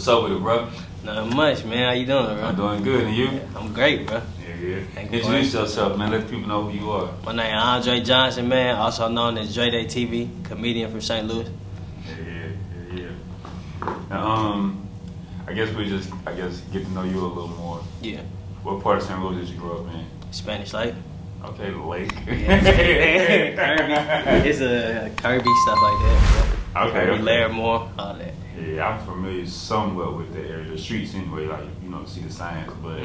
What's up with it, bro? Not much, man. How you doing, bro? I'm doing good, and you? Yeah, I'm great, bro. Yeah. Introduce yourself, man. Let people know who you are. My name is Andre Johnson, man. Also known as Dre Day Tv, comedian from St. Louis. Yeah. Now, I guess get to know you a little more. Yeah. What part of St. Louis did you grow up in? Spanish Lake. Okay, Lake. Yeah. Kirby. It's a Kirby, stuff like that. Bro. Okay. Kirby, Larimore, all that. Yeah, I'm familiar somewhat with the area, the streets anyway, like, see the signs, but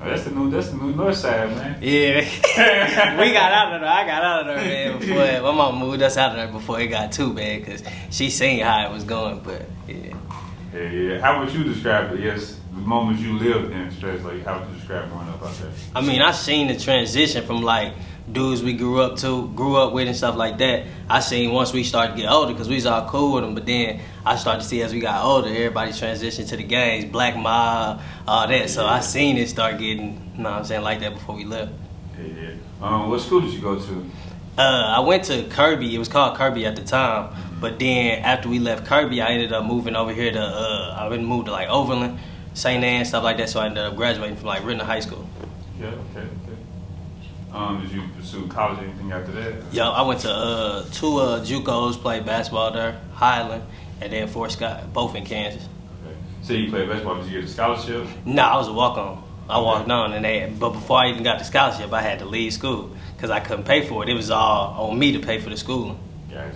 that's the new north side, man. Yeah. We got out of there. I got out of there, man, before my mom moved us out of there before it got too bad, because she seen how it was going, but yeah. Yeah. How would you describe it? Yes, the moment you lived in Stress, like, how would you describe growing up out there? I mean, I seen the transition from like dudes we grew up with and stuff like that. I seen once we started to get older, because we was all cool with them, but then I started to see as we got older, everybody transitioned to the gangs, Black Mob, all that. So I seen it start getting, like that before we left. Yeah. What school did you go to? I went to Kirby. It was called Kirby at the time. But then after we left Kirby, I ended up moving over here to, I moved to like Overland, St. Anne, stuff like that. So I ended up graduating from like Rittner High School. Yeah, okay. Did you pursue college or anything after that? Yeah, I went to two JUCOs, played basketball there, Highland, and then Fort Scott, both in Kansas. Okay. So you played basketball, did you get a scholarship? No, I was a walk-on. I walked on, but before I even got the scholarship, I had to leave school because I couldn't pay for it. It was all on me to pay for the schooling. Gotcha.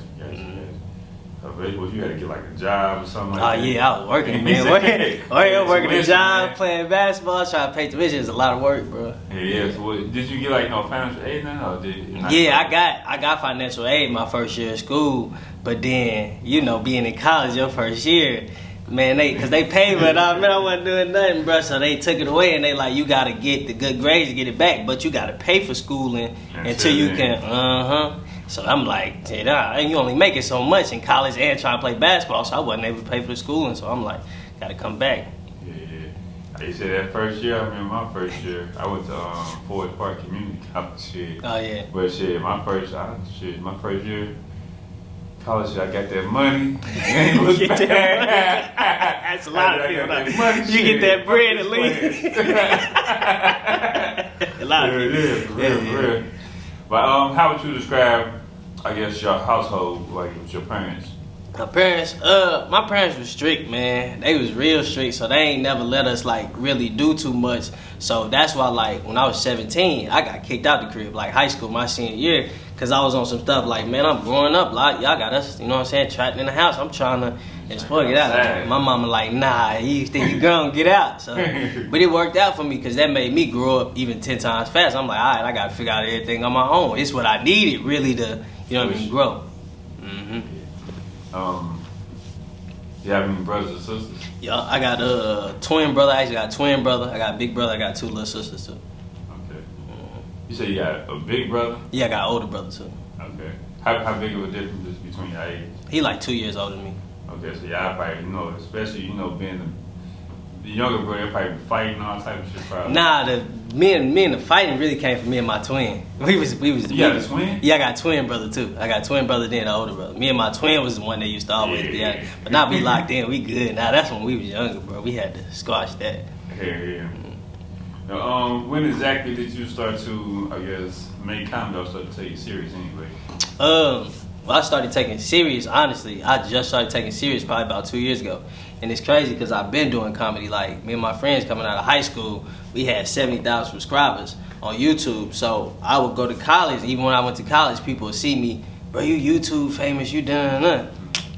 You had to get like a job or something like that? Oh, yeah, I was working, man. working a job, man. Playing basketball, trying to pay tuition. It's a lot of work, bro. Yeah. So did you get like financial aid now? I got financial aid my first year of school, but then, being in college your first year, man, because they paid, but I wasn't doing nothing, bro. So they took it away, and they like, you got to get the good grades to get it back, but you got to pay for schooling until you can, So I'm like, you only make it so much in college and trying to play basketball, so I wasn't able to pay for the schooling, so I'm like, got to come back. Yeah. You said that first year, I remember my first year, I went to Forest Park Community College. Oh, yeah. But my first year, college, I got that money. That's a lot of people. You get that bread and leave. A lot of people. For real. But how would you describe, I guess, your household, like with your parents? My parents were strict, man. They was real strict, so they ain't never let us like really do too much. So that's why, like, when I was 17, I got kicked out the crib, like high school, my senior year, because I was on some stuff like, man, I'm growing up, like, y'all got us, trapped in the house. I'm trying to get out. My mama like, nah, you think you grown, get out. So, but it worked out for me because that made me grow up even 10 times faster. I'm like, all right, I got to figure out everything on my own. It's what I needed really to, grow. You have any brothers or sisters? Yeah, I got a twin brother. I actually got a twin brother. I got a big brother. I got two little sisters too. Okay. You say you got a big brother? Yeah, I got an older brother too. Okay. How big of a difference is between your age? He like 2 years older than me. Okay, so y'all probably, especially, being the younger brother, probably fighting all type of shit probably. Nah, me and the fighting really came from me and my twin. We was. You got a twin? Yeah, I got a twin brother too. I got a twin brother, then an older brother. Me and my twin was the one that used to always be out. But now we locked in, we good. Now that's when we was younger, bro. We had to squash that. Yeah. Now, when exactly did you start to, I guess, make comedy or start to take it serious anyway? Well, I started taking serious, honestly. I just started taking serious probably about 2 years ago. And it's crazy because I've been doing comedy. Like, me and my friends coming out of high school, we had 70,000 subscribers on YouTube. So I would go to college. Even when I went to college, people would see me, bro, you YouTube famous, you done.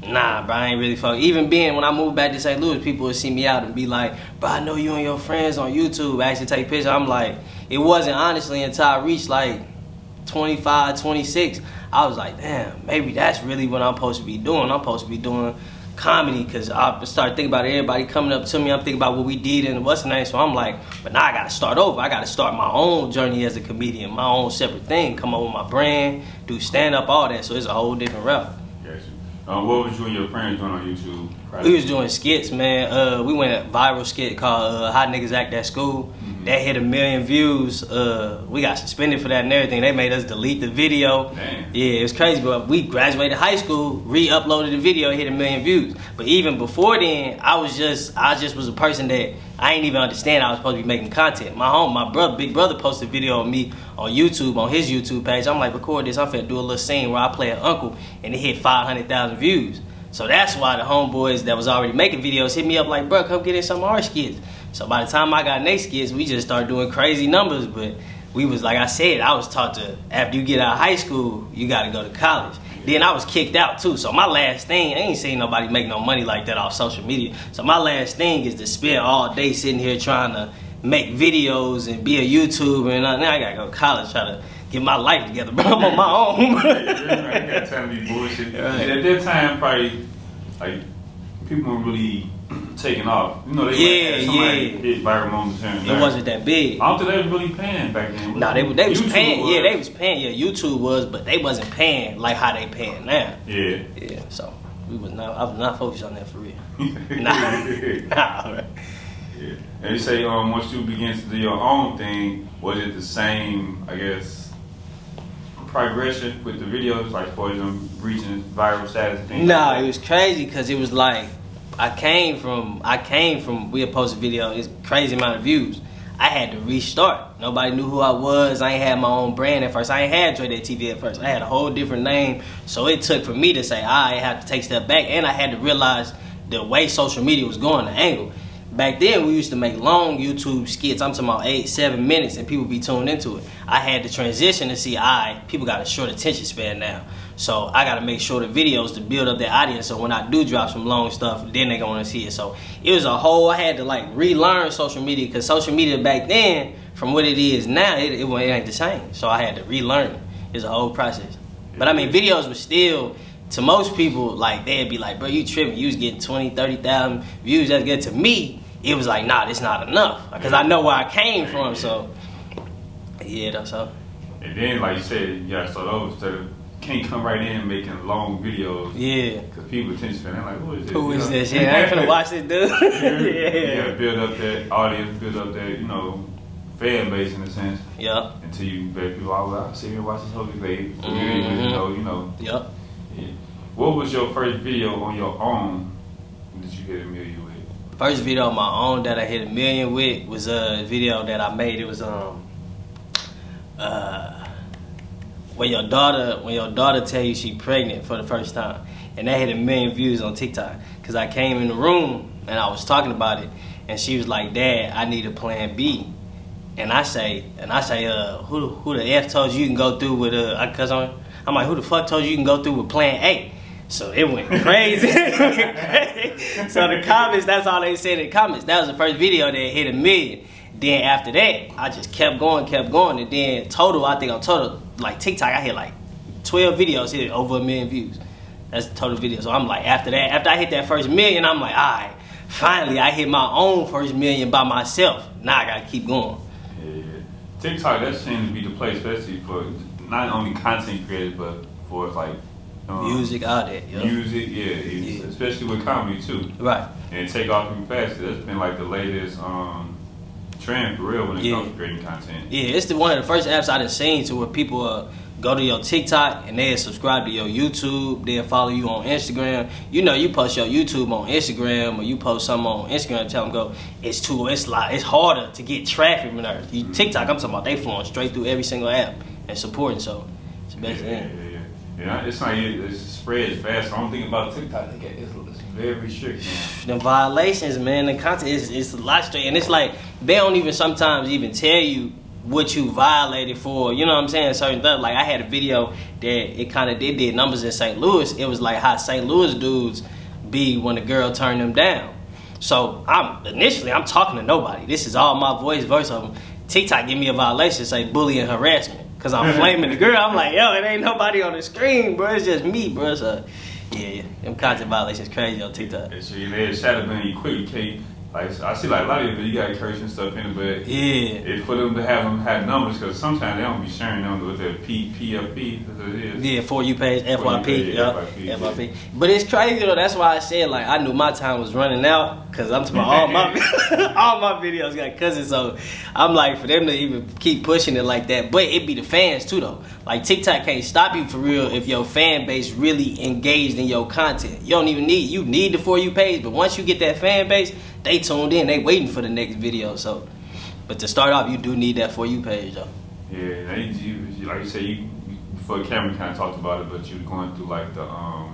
Nah, bro, I ain't really fuck. Even when I moved back to St. Louis, people would see me out and be like, bro, I know you and your friends on YouTube. I actually take pictures. I'm like, it wasn't honestly until I reached like 25, 26. I was like, damn, maybe that's really what I'm supposed to be doing. I'm supposed to be doing comedy because I started thinking about everybody coming up to me. I'm thinking about what we did and what's the name. So I'm like, but now I got to start over. I got to start my own journey as a comedian, my own separate thing, come up with my brand, do stand-up, all that. So it's a whole different route. Gotcha. What was you and your friends doing on YouTube? We was doing skits, man. We went a viral skit called How Niggas Act at School. That hit 1 million views. We got suspended for that and everything. They made us delete the video. Damn. Yeah, it was crazy. But we graduated high school, re-uploaded the video, hit 1 million views. But even before then, I just was a person that I ain't even understand I was supposed to be making content. My big brother posted a video of me on YouTube, on his YouTube page. I'm like, record this. I'm finna do a little scene where I play an uncle, and it hit 500,000 views. So that's why the homeboys that was already making videos hit me up like, bro, come get in some of our skits. So by the time I got next skits, we just started doing crazy numbers. But we was, like I said, I was taught to, after you get out of high school, you got to go to college. Then I was kicked out too. So my last thing, I ain't seen nobody make no money like that off social media. So my last thing is to spend all day sitting here trying to make videos and be a YouTuber. And now I got to go to college, try to get my life together, bro. I'm on my own. Right, you got time to be bullshit. Right. At that time, probably, like, people weren't really taking off. You know, they somebody hit viral moments here and there. It wasn't that big. I don't think they was really paying back then. Nah, they was paying. Yeah, they was paying. Yeah, YouTube was, but they wasn't paying like how they paying now. Yeah. Yeah, so I was not focused on that for real. Nah. Right. Yeah. And you say once you begin to do your own thing, was it the same, I guess, progression with the videos, like for them reaching viral status and things? Nah, it was crazy because it was like I came from we had posted video, it's crazy amount of views. I had to restart. Nobody knew who I was. I ain't had my own brand at first. I ain't had Dre Day TV at first. I had a whole different name. So it took for me to say I had to take a step back, and I had to realize the way social media was going, the angle. Back then, we used to make long YouTube skits. I'm talking about 8-7 minutes, and people be tuned into it. I had to transition to see, people got a short attention span now. So I got to make shorter videos to build up their audience. So when I do drop some long stuff, then they gonna see it. So it was a whole. I had to like relearn social media, because social media back then, from what it is now, it ain't the same. So I had to relearn it. It's a whole process. But I mean, videos were still, to most people, like they'd be like, bro, you tripping? You was getting 20, 30,000 views. That's good. To me, it was like, nah, that's not enough, because I know where I came from. So yeah, that's all. And then, like you said, you gotta start over. Can't come right in making long videos. Yeah. Because people attention span, they're like, who is this? Who is this? Yeah, I ain't finna watch this dude. You gotta build up that audience, build up that, fan base in a sense. Yeah. Until you bet people, I'll sit here and watch this whole thing. Yep. Yeah. What was your first video on your own that you hit 1 million with? First video on my own that I hit 1 million with was a video that I made. It was when your daughter tell you she pregnant for the first time, and that hit 1 million views on TikTok. Cause I came in the room and I was talking about it, and she was like, "Dad, I need a plan B." And I say, who the F told you can go through with cause I'm like, who the fuck told you can go through with plan A? So it went crazy. So the comments, that's all they said in the comments. That was the first video that hit 1 million. Then after that, I just kept going, and then total, like TikTok, I hit like 12 videos, hit over 1 million views. That's the total video. So I'm like, after I hit that first 1 million, I'm like, all right, finally I hit my own first 1 million by myself. Now I gotta keep going. Yeah. TikTok, that seems to be the place, especially for not only content creators, but for like music out there. Yep. Music, yeah, especially with comedy too. Right. And take off even faster. That's been like the latest trend for real when it comes to creating content. Yeah, it's one of the first apps I done seen to where people go to your TikTok and they'll subscribe to your YouTube, they'll follow you on Instagram. You post your YouTube on Instagram, or you post something on Instagram and tell them it's harder to get traffic from there. TikTok, I'm talking about, they flowing straight through every single app and supporting, so it's the best thing. Yeah, it's not, it spreads fast. I don't think about TikTok. It's very strict, man. The violations, man, the content is a lot straight, and it's like they don't even sometimes even tell you what you violated for. You know what I'm saying? Certain stuff. Like I had a video that it kind of did numbers in St. Louis. It was like how St. Louis dudes be when the girl turned them down. So I'm talking to nobody. This is all my voice of them. TikTok give me a violation, say bullying harassment. Cause I'm flaming the girl. I'm like, yo, it ain't nobody on the screen, bro. It's just me, bro. So, yeah, them content violations crazy on TikTok. So you let shadow ban you quick. You can't Like I see like a lot of you got cursing stuff in it, but Yeah. it's for them to have numbers because sometimes they don't be sharing them with their PFP. That's what it is. Yeah, For You page, FYP. Yeah, FYP. But it's crazy though. That's why I said like I knew my time was running out because I'm talking about all my videos got cousins. So I'm like for them to even keep pushing it like that. But it be the fans too though. Like TikTok can't stop you for real if your fan base really engaged in your content. You don't even need the For You page, but once you get that fan base, they tuned in, they waiting for the next video. So, but to start off, you do need that For You page though. Yeah, now you like you said, you before the camera kind of talked about it, but you were going through like the I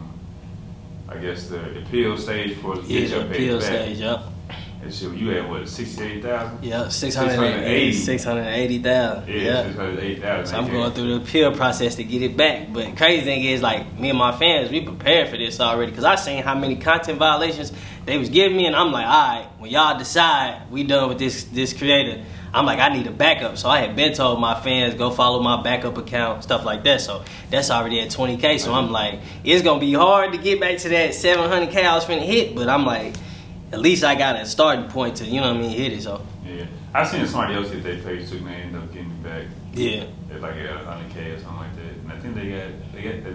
guess the appeal stage for the get your page appeal back. stage, yep. And shit, you had what 68,000? Yeah, 680,000. Yeah, 680,000. So I'm going through the appeal process to get it back. But crazy thing is, like, me and my fans, we prepared for this already. Because I seen how many content violations they was giving me. And I'm like, all right, when y'all decide we done with this creator, I'm like, I need a backup. So I had been told my fans, go follow my backup account, stuff like that. So that's already at 20K. So I'm like, it's going to be hard to get back to that 700K I was finna hit. But I'm like, at least I got a starting point to, you know what I mean, hit it. So yeah, I seen somebody else hit their page too, and they ended up getting it back. Yeah, They like got 100K or something like that, and I think they got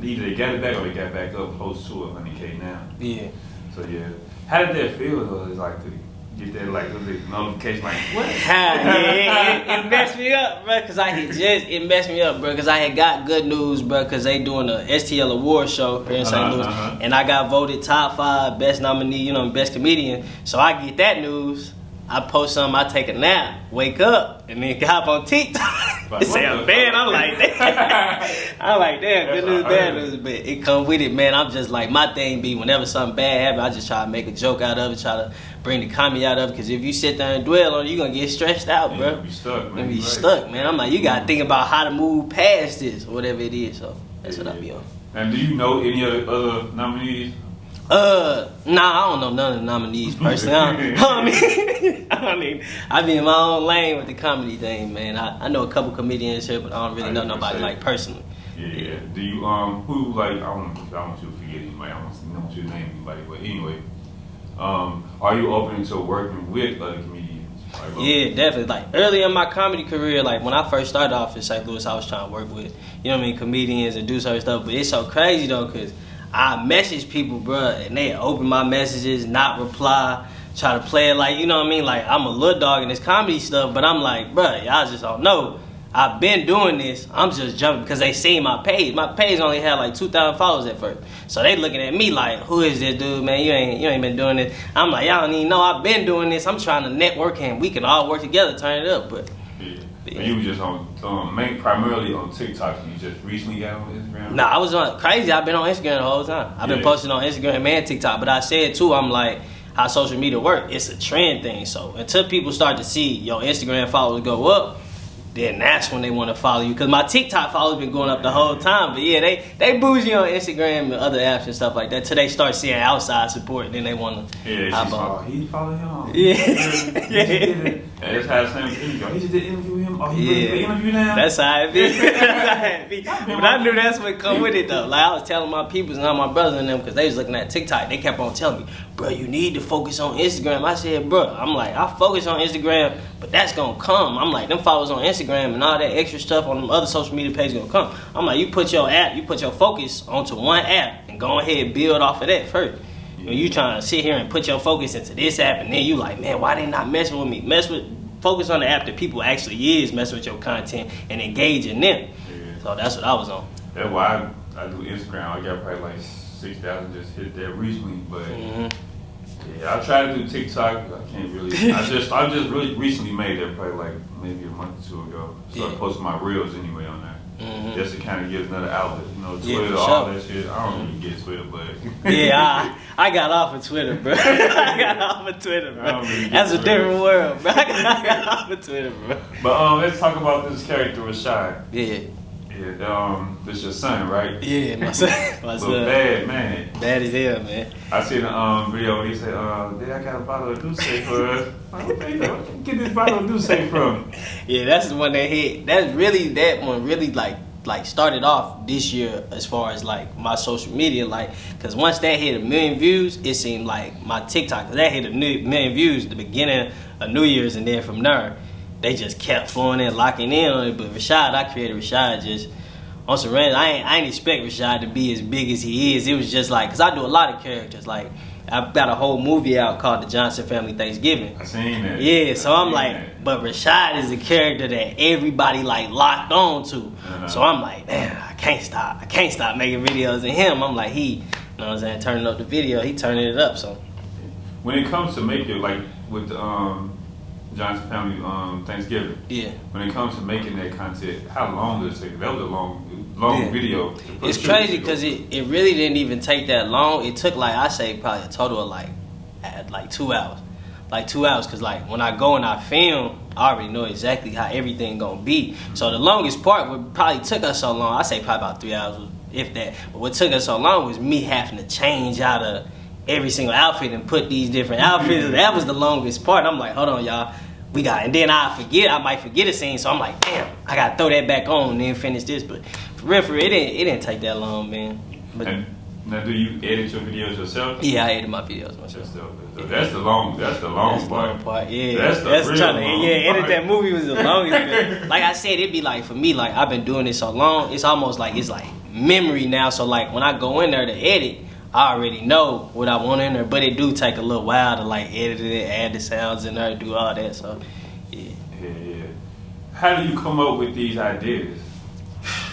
either they got it back or they got back up close to 100K now. yeah. So yeah, how did that feel though? It's like to get that like was it notification like what? Yeah, it messed me up, bro. Cause it messed me up, bro. Cause I had got good news, bro. Cause they doing a STL award show here in St. Louis, and I got voted top 5 best nominee, you know, best comedian. So I get that news. I post something, I take a nap, wake up, and then hop on TikTok. Like, Say I'm bad. I'm like, damn. I'm like, damn, good news, bad news. But it come with it, man. I'm just like, my thing be whenever something bad happens, I just try to make a joke out of it, try to bring the comedy out of it. Because if you sit there and dwell on it, you're going to get stressed out, bro. You'll be stuck, man. You'll be stuck, man. I'm like, you got to think about how to move past this, or whatever it is. So that's what I be on. And do you know any other nominees? Nah, I don't know none of the nominees personally. I be in my own lane with the comedy thing, man. I know a couple comedians here, but I don't really know nobody like personally. Yeah. Do you who like I don't want you to forget anybody. I don't want you to name anybody, but anyway, are you open to working with other comedians? Like, Yeah, definitely. Like early in my comedy career, like when I first started off in St. Louis, I was trying to work with, you know what I mean, comedians and do certain stuff. But it's so crazy though, cause I message people, bruh, and they open my messages, not reply, try to play it like, you know what I mean? Like, I'm a little dog in this comedy stuff, but I'm like, bruh, y'all just don't know. I've been doing this. I'm just jumping because they see my page. My page only had like 2,000 followers at first. So they looking at me like, who is this dude, man? You ain't been doing this. I'm like, y'all don't even know I've been doing this. I'm trying to network and we can all work together, turn it up, but. Yeah. You were just on primarily on TikTok. You just recently got on Instagram. Nah, I was on crazy. I've been on Instagram the whole time. I've been posting on Instagram and TikTok. But I said too, I'm like, how social media work? It's a trend thing. So until people start to see your Instagram followers go up, then that's when they want to follow you. Because my TikTok followers been going up the whole time. But yeah, they bougie on Instagram and other apps and stuff like that. Till they start seeing outside support, then they want to. Yeah, he followed him. Yeah. That's how the same interview. He just did interview him. Oh, he did the interview now. That's how it be. But I knew that's what come with it though. Like I was telling my peoples and all my brothers and them, because they was looking at TikTok. They kept on telling me, bro, you need to focus on Instagram. I said, bro, I'm like, I focus on Instagram, but that's gonna come. I'm like, them followers on Instagram and all that extra stuff on them other social media pages gonna come. I'm like, you put your focus onto one app and go ahead and build off of that first. When you trying to sit here and put your focus into this app, and then you like, man, why they not messing with me? Focus on the app that people actually is messing with your content and engage in them. Yeah. So that's what I was on. That's why I do Instagram. I got probably like 6,000 just hit there recently, but yeah, I tried to do TikTok. I can't really. I just really recently made that probably like maybe a month or two ago. Started posting my reels anyway on there. Just to kind of get another outlet, you know, Twitter, all that shit. I don't really get Twitter, but yeah, I got off of Twitter, bro. I got off of Twitter, bro. Really That's a different world, bro. I got off of Twitter, bro. But let's talk about this character, Rashad. Yeah. Yeah, this your son, right? Yeah, my son. Bad man. Bad as hell, man. I seen a video where he said, Dad, I got a bottle of Douce for us. Where you get this bottle of Douce from? Yeah, that's the one that hit. That one really like like started off this year as far as like my social media, like, cause once that hit 1 million views, it seemed like my TikTok, that hit 1 million views at the beginning of New Year's, and then from there, they just kept flowing in, locking in on it. But Rashad, I created Rashad just on some random. I ain't expect Rashad to be as big as he is. It was just like, cause I do a lot of characters. Like, I've got a whole movie out called The Johnson Family Thanksgiving. I seen that. Yeah, so I'm like, but Rashad is a character that everybody like locked on to. So I'm like, man, I can't stop making videos. And him, I'm like, he, you know what I'm saying, turning up the video, he turning it up. So when it comes to making, like with the Johnson Family Thanksgiving, yeah, when it comes to making that content, how long does it take? That was a long video. It's crazy because it really didn't even take that long. It took like, I say probably a total of like 2 hours. Like 2 hours, because like when I go and I film, I already know exactly how everything gonna be. So the longest part, what probably took us so long, I say probably about 3 hours, if that. But what took us so long was me having to change out of every single outfit and put these different outfits. That was the longest part. I'm like, hold on, y'all. And then I might forget a scene, so I'm like, damn, I gotta throw that back on and then finish this. But for real, it didn't take that long, man. But now, do you edit your videos yourself? Yeah, I edit my videos myself. That's the long part. Yeah, that's real trying long to edit part. that movie was the longest. Like I said, it'd be like, for me, like I've been doing this so long, it's almost like it's like memory now. So like when I go in there to edit, I already know what I want in there, but it do take a little while to like edit it, add the sounds in there, do all that. So yeah. How do you come up with these ideas?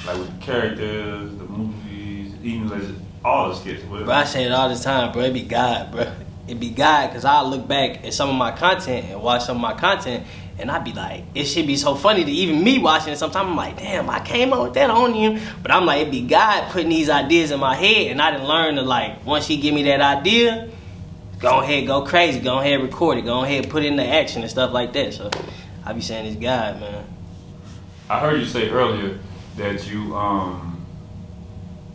Like with the characters, the movies, even like all the skits, whatever. Bro, I say it all the time, bro. It be God, bro. It be God, because I look back at some of my content and watch some of my content, and I be like, it should be so funny to even me watching it. Sometimes I'm like, damn, I came up with that on you. But I'm like, it be God putting these ideas in my head, and I done learned to like, once he give me that idea, go ahead, go crazy, go ahead, record it, go ahead, put it into action and stuff like that. So I be saying it's God, man. I heard you say earlier that you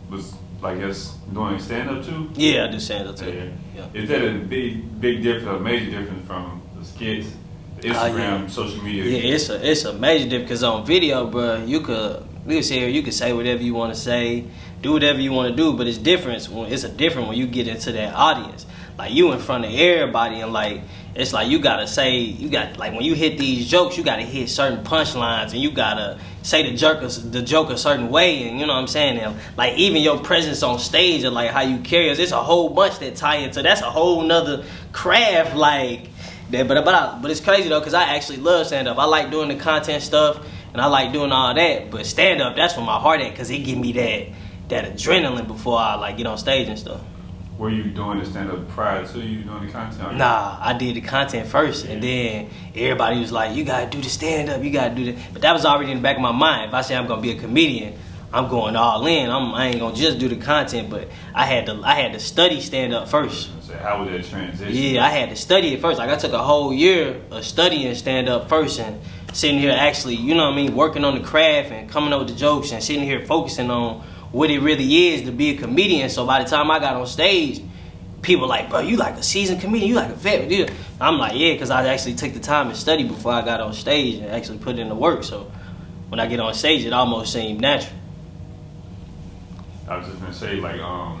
was, I guess, doing stand-up too? Yeah, I do stand-up too. Yeah. Is that a big difference, a major difference from the skits, the Instagram, social media? Yeah, it's a major difference, because on video, bro, you could say whatever you want to say, do whatever you want to do, but it's different when you get into that audience. Like, you in front of everybody, and like, it's like you gotta like when you hit these jokes, you gotta hit certain punchlines, and you gotta say the joke a certain way, and you know what I'm saying? And like, even your presence on stage, and like how you carry us, it's a whole bunch that tie into. That's a whole nother craft, like that. But it's crazy though, because I actually love stand up. I like doing the content stuff, and I like doing all that. But stand up, that's where my heart at, because it give me that adrenaline before I like get on stage and stuff. Were you doing the stand-up prior to you doing the content? Nah, I did the content first, and then everybody was like, you gotta do the stand-up, you gotta do that. But that was already in the back of my mind. If I say I'm gonna be a comedian, I'm going all in. I ain't gonna just do the content, but I had to study stand-up first. So how was that transition? Yeah, I had to study it first. Like, I took a whole year of studying stand-up first, and sitting here actually, you know what I mean, working on the craft and coming up with the jokes, and sitting here focusing on what it really is to be a comedian. So by the time I got on stage, people like, bro, you like a seasoned comedian, you like a vet. Dude. I'm like, yeah, because I actually took the time to study before I got on stage and actually put in the work. So when I get on stage, it almost seemed natural. I was just gonna say, like, how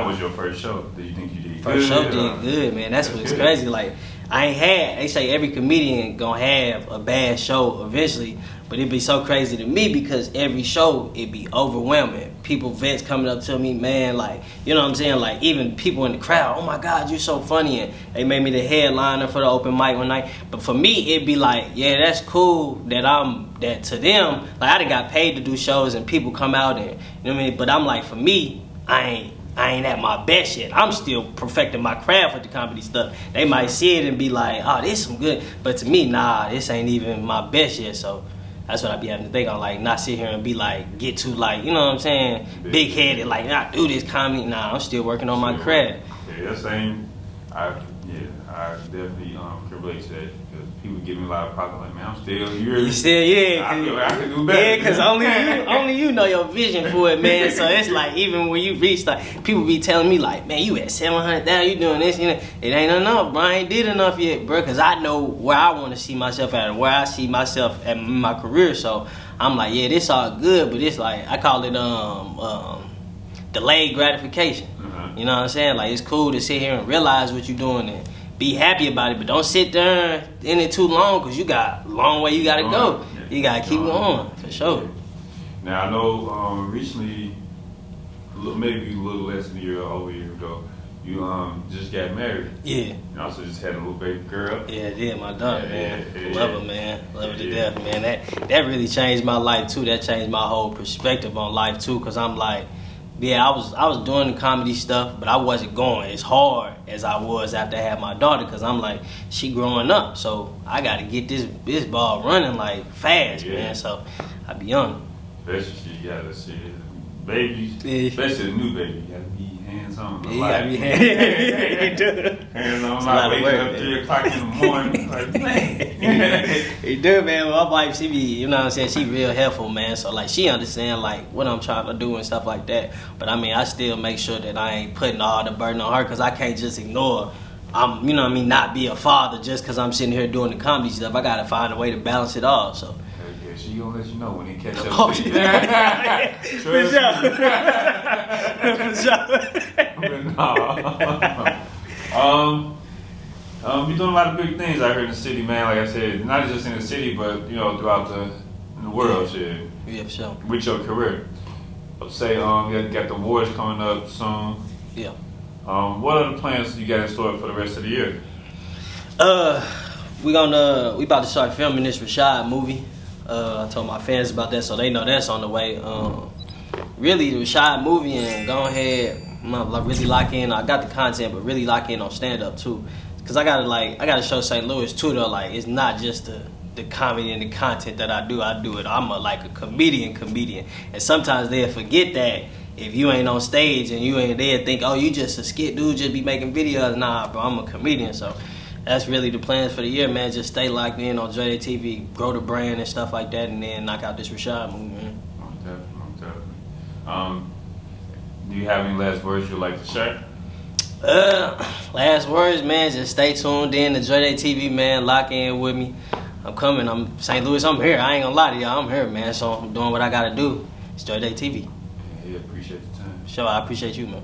was your first show? Do you think you did good? First show did good, man. That's what's crazy. Like, they say every comedian gonna have a bad show eventually, but it'd be so crazy to me because every show, it'd be overwhelming. Vets coming up to me, man, like, you know what I'm saying? Like, even people in the crowd, oh my God, you're so funny. And they made me the headliner for the open mic one night. But for me, it'd be like, yeah, that's cool that to them, like, I done got paid to do shows and people come out and, you know what I mean? But I'm like, for me, I ain't at my best yet. I'm still perfecting my craft with the comedy stuff. They might see it and be like, oh, this some good. But to me, nah, this ain't even my best yet. So that's what I be having to think on, like, not sit here and be like, get too, like, you know what I'm saying, big-headed, like, not do this comedy. Nah, I'm still working on my craft. Yeah, that's same. I definitely can relate to that. people give me a lot of props. Like, man, I'm still here. You still, yeah. I feel like I can do better. Yeah, because only you know your vision for it, man. So it's like, even when you reach, like, people be telling me, like, man, you at 700,000, you doing this, you know. It ain't enough, bro. I ain't did enough yet, bro, because I know where I want to see myself at and where I see myself at my career. So I'm like, yeah, this all good, but it's like, I call it delayed gratification. You know what I'm saying? Like, it's cool to sit here and realize what you're doing and be happy about it, but don't sit there in it too long, because you got a long way you got to go. You got to keep going, for sure. Now, I know recently, maybe a little less than a year, over a year ago, you just got married. Yeah. You also just had a little baby girl. Yeah, my daughter, man. Love her, man. Love her to death, man. That really changed my life, too. That changed my whole perspective on life, too, because I'm like, yeah, I was doing the comedy stuff, but I wasn't going as hard as I was after I had my daughter, because I'm like, she growing up, so I got to get this ball running like fast, man. So I be on it. Especially you gotta see babies, especially a new baby, you gotta be hands-on. Yeah, you gotta be hands-on. Hands-on, not waking up 3 o'clock in the morning. Like, man. He do, man. My wife, she be, you know what I'm saying, she real helpful, man. So, like, she understand, like, what I'm trying to do and stuff like that. But, I mean, I still make sure that I ain't putting all the burden on her, because I can't just ignore, you know what I mean, not be a father just because I'm sitting here doing the comedy stuff. I got to find a way to balance it all, so. She gonna let you know when he catch up. Oh, yeah. For sure. You're doing a lot of big things out here in the city, man. Like I said, not just in the city, but, you know, throughout the world, shit. Yeah, for sure. With your career. Say, you got the awards coming up soon. Yeah. What are the plans you got in store for the rest of the year? We about to start filming this Rashad movie. I told my fans about that, so they know that's on the way. Really, the Rashad movie, and go ahead, really lock in. I got the content, but really lock in on stand up too, because I gotta show St. Louis too, though. Like, it's not just the comedy and the content that I do it. I'm like a comedian, and sometimes they'll forget that. If you ain't on stage and you ain't there, think, oh, you just a skit dude, just be making videos. Nah, bro, I'm a comedian, so. That's really the plans for the year, man. Just stay locked in on Dre Day TV, grow the brand and stuff like that, and then knock out this Rashad movie, man. Definitely. Do you have any last words you'd like to share? Last words, man. Just stay tuned in to Dre Day TV, man. Lock in with me. I'm coming. I'm St. Louis. I'm here. I ain't gonna lie to y'all. I'm here, man. So I'm doing what I gotta do. It's Dre Day TV. Yeah, appreciate the time. Sure, I appreciate you, man.